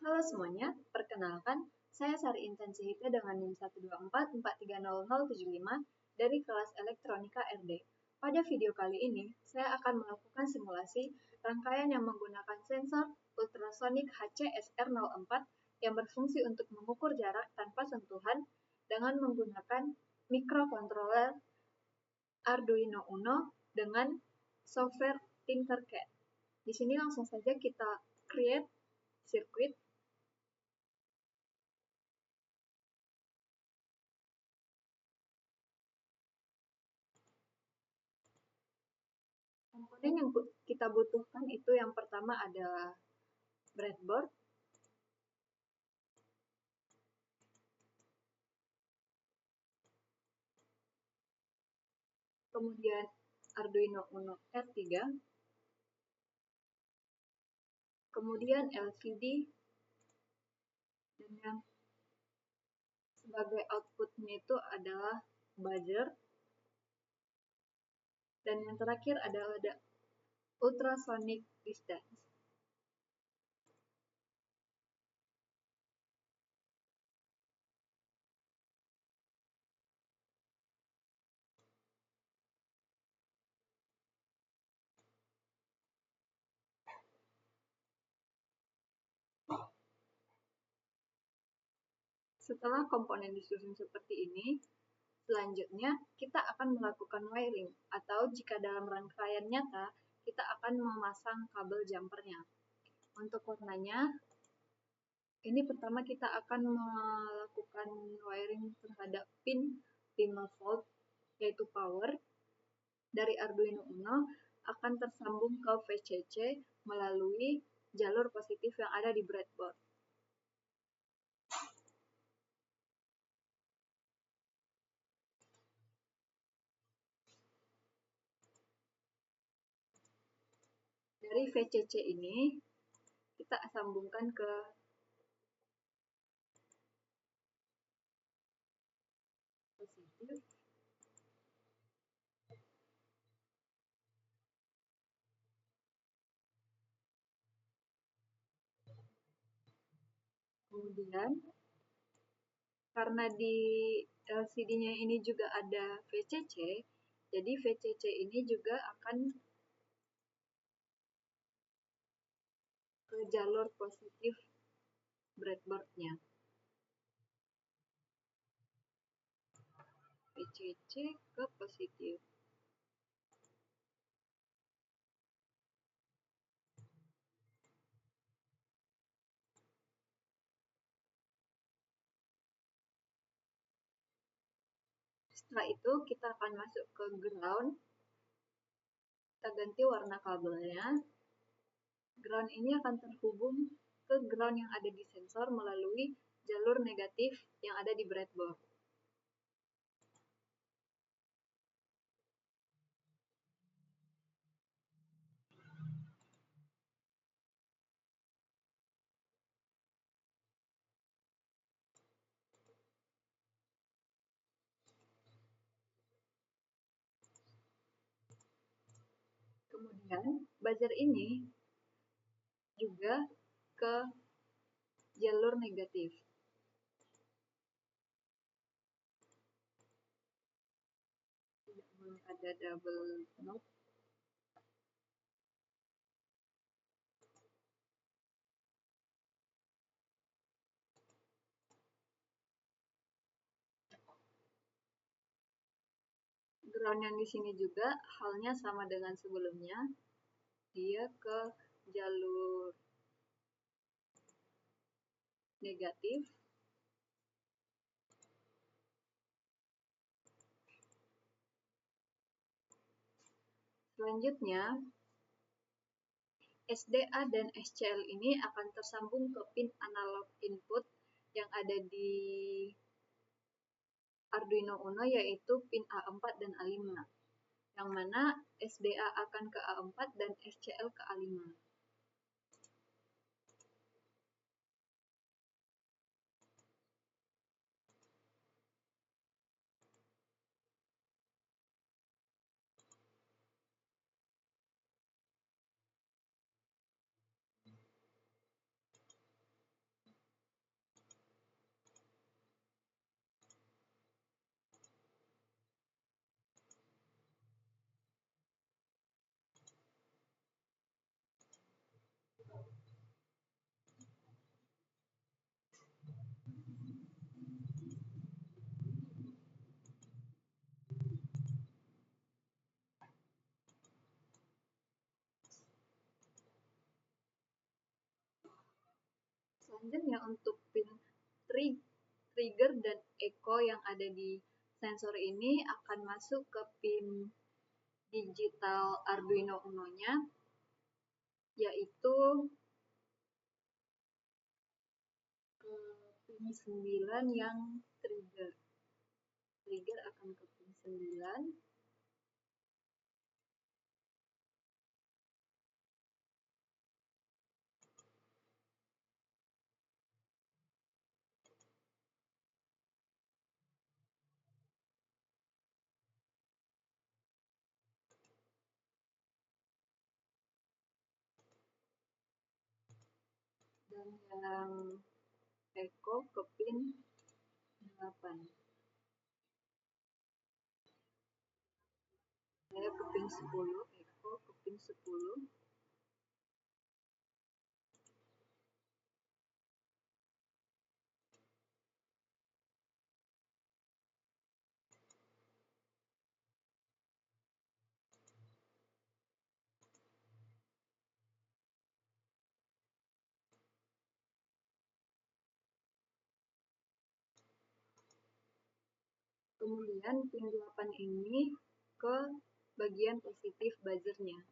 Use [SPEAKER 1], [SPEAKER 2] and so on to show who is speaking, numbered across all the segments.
[SPEAKER 1] Halo semuanya, perkenalkan, saya Sari Intensihita dengan NIM 124430075 dari kelas Elektronika RD. Pada video kali ini, saya akan melakukan simulasi rangkaian yang menggunakan sensor ultrasonic HCSR04 yang berfungsi untuk mengukur jarak tanpa sentuhan dengan menggunakan microcontroller Arduino Uno dengan software Tinkercad. Di sini langsung saja kita create sirkuit. Komponen yang kita butuhkan itu yang pertama ada breadboard, kemudian Arduino Uno R3, kemudian LCD, dan yang sebagai outputnya itu adalah buzzer, dan yang terakhir adalah ada ultrasonic distance. Setelah komponen disusun seperti ini, selanjutnya kita akan melakukan wiring, atau jika dalam rangkaian nyata, kita akan memasang kabel jumpernya. Untuk warnanya, ini pertama kita akan melakukan wiring terhadap pin 5 volt, yaitu power, dari Arduino Uno akan tersambung ke VCC melalui jalur positif yang ada di breadboard. Dari VCC ini, kita sambungkan ke positif. Kemudian, karena di LCD-nya ini juga ada VCC, jadi VCC ini juga akan ke jalur positif breadboard-nya. VCC ke positif. Setelah itu kita akan masuk ke ground. Kita ganti warna kabelnya. Ground ini akan terhubung ke ground yang ada di sensor melalui jalur negatif yang ada di breadboard. Kemudian buzzer ini juga ke jalur negatif. Tidak ada double knob. Ground yang di sini juga halnya sama dengan sebelumnya. Dia ke jalur negatif. Selanjutnya, SDA dan SCL ini akan tersambung ke pin analog input yang ada di Arduino Uno, yaitu pin A4 dan A5, yang mana SDA akan ke A4 dan SCL ke A5. Selanjutnya untuk pin trigger dan echo yang ada di sensor ini akan masuk ke pin digital Arduino Uno-nya, yaitu ke pin 9 yang trigger. Trigger akan ke pin 9. Dan yang echo ke pin 8. Saya ke pin 10, echo ke pin 10. Kemudian pin 8 ini ke bagian positif buzzernya.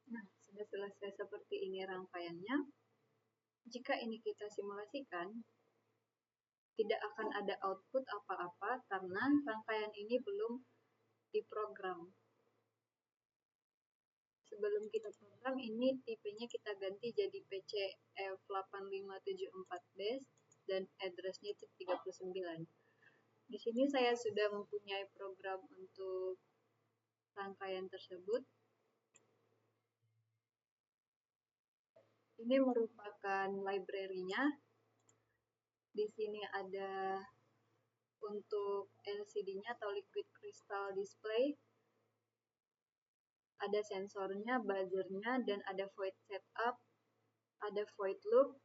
[SPEAKER 1] Nah, sudah selesai seperti ini rangkaiannya. Jika ini kita simulasikan, tidak akan ada output apa-apa karena rangkaian ini belum diprogram. Sebelum kita program ini, tipenya kita ganti jadi PC-F8574-base dan address-nya itu 39. Di sini saya sudah mempunyai program untuk rangkaian tersebut. Ini merupakan library-nya. Di sini ada untuk LCD-nya atau liquid crystal display, ada sensornya, buzzernya, dan ada void setup, ada void loop.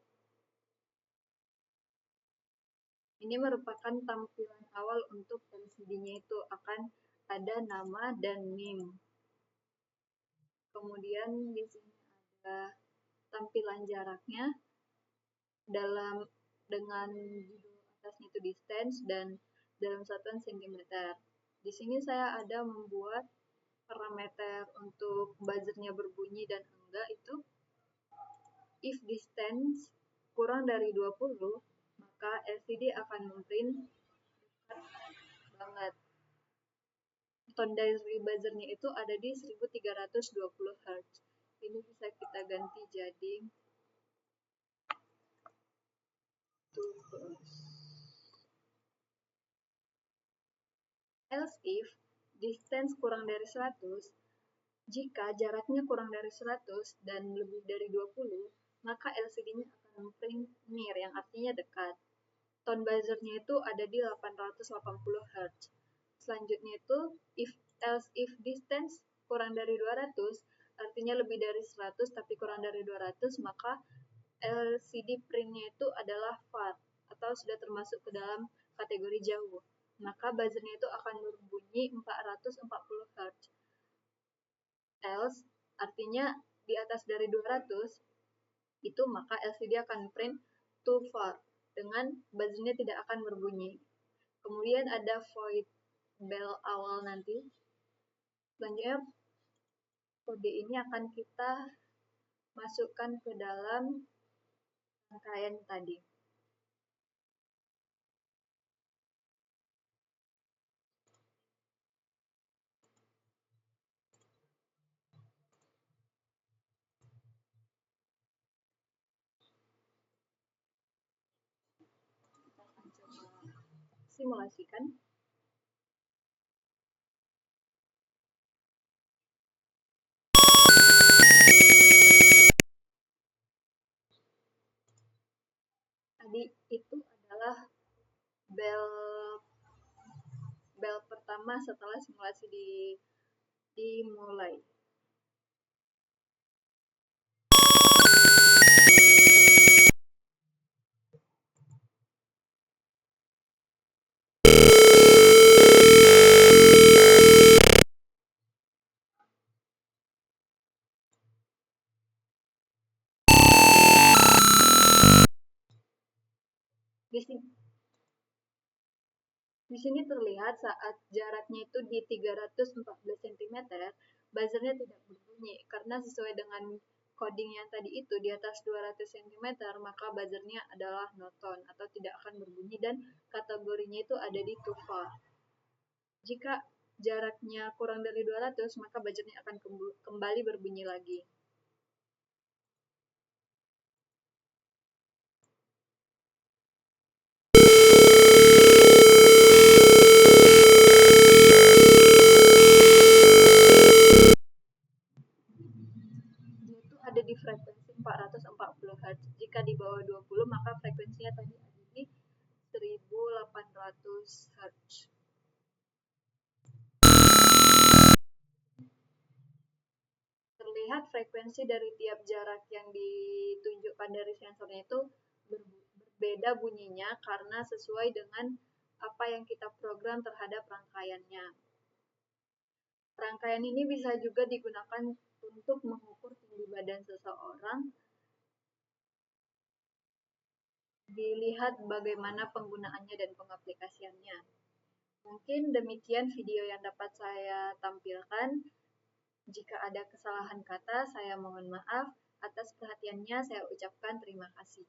[SPEAKER 1] Ini merupakan tampilan awal untuk LCD-nya, itu akan ada nama dan NIM. Kemudian di sini ada tampilan jaraknya dengan judul atasnya itu distance dan dalam satuan sentimeter. Di sini saya ada membuat parameter untuk buzzernya berbunyi dan enggak itu if distance kurang dari 20, maka LCD akan memprint banget. Tone dari buzzernya itu ada di 1320 Hz. Ini bisa kita ganti jadi 2 else if distance kurang dari 100, jika jaraknya kurang dari 100 dan lebih dari 20, maka LCD-nya akan memprint near, yang artinya dekat. Tone buzzernya itu ada di 880 Hz. Selanjutnya itu else if distance kurang dari 200, artinya lebih dari 100 tapi kurang dari 200, maka LCD printnya itu adalah far atau sudah termasuk ke dalam kategori jauh. Maka buzzernya itu akan berbunyi 440 Hz. Else artinya di atas dari 200, itu maka LCD akan print too far dengan buzzernya tidak akan berbunyi. Kemudian ada void bell awal nanti. Selanjutnya kode ini akan kita masukkan ke dalam rangkaian tadi. Kita akan coba simulasikan. tadi itu adalah bel pertama setelah simulasi dimulai. Di sini terlihat saat jaraknya itu di 314 cm, buzzernya tidak berbunyi karena sesuai dengan coding yang tadi itu di atas 200 cm, maka buzzernya adalah no tone atau tidak akan berbunyi dan kategorinya itu ada di too far. Jika jaraknya kurang dari 200, maka buzzernya akan kembali berbunyi lagi. Dia itu ada di frekuensi 440 Hz. Jika di bawah 20, maka frekuensinya tadi ada di 1800 Hz. Terlihat frekuensi dari tiap jarak yang ditunjukkan dari sensornya itu berbeda bunyinya karena sesuai dengan apa yang kita program terhadap rangkaiannya. Rangkaian ini bisa juga digunakan untuk mengukur tinggi badan seseorang. Dilihat bagaimana penggunaannya dan pengaplikasiannya. Mungkin demikian video yang dapat saya tampilkan. Jika ada kesalahan kata, saya mohon maaf. Atas perhatiannya, saya ucapkan terima kasih.